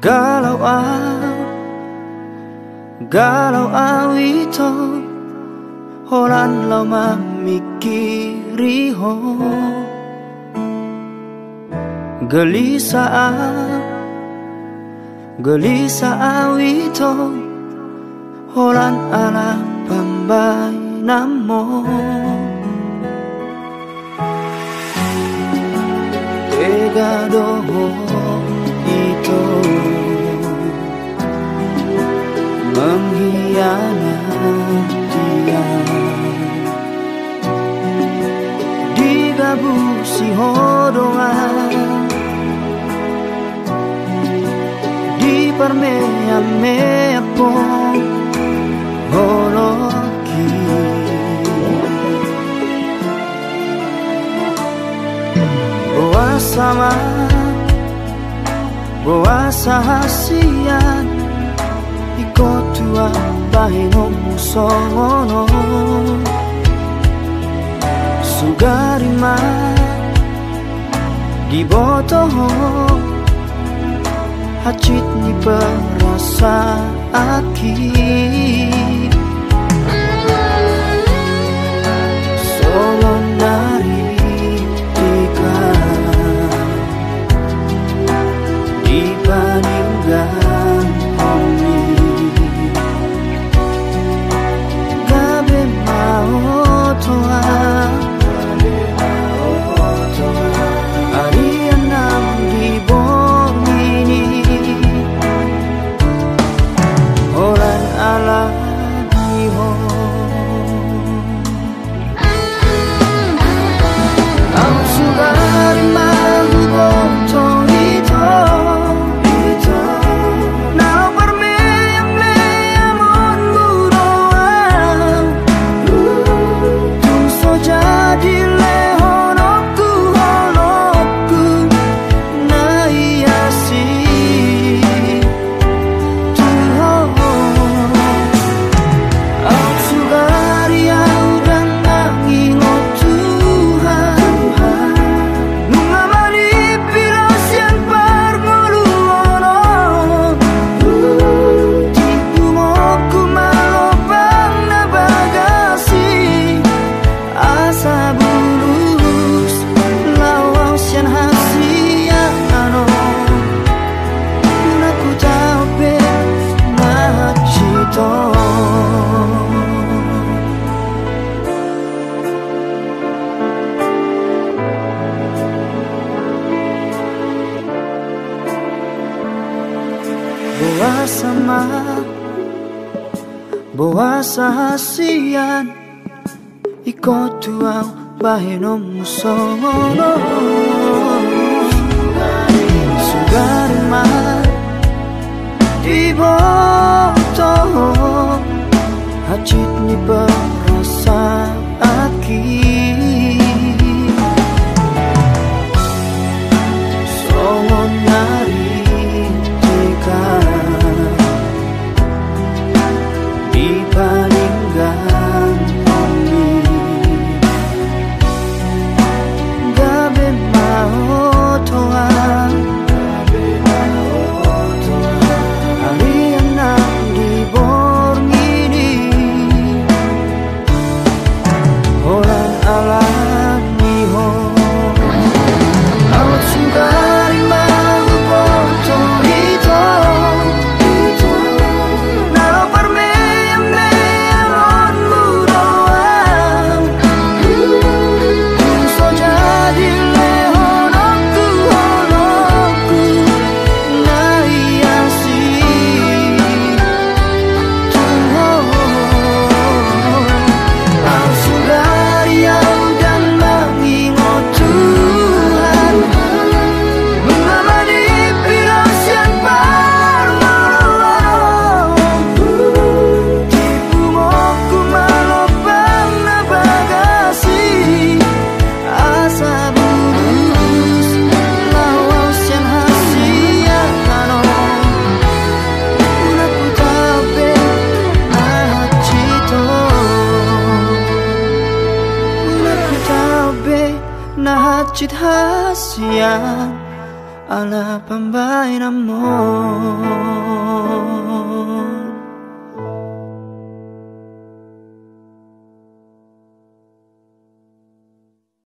Galau awito holan lau mamikiri ho gelisah awito holan ala pambay namo pegado itu mengkhianati dia digabu si hodongan di permea-mea pun holoki Boa sahasian iko tua bahino musongono sugarima di botoho hacit ni perasa aki solon dari tiga dibandingkan homni gabe mau toa arianam di bormini orang ala diho au sugari mahu botong itu boa sahasian iko tuau bahino musongono sugarima di botoho hacit ni perasa aki songon nari dibandingkan homni gabe mau toa arianam di bormini orang alami ho au sugari mau botong itu hacit hasian alla bambaina mo.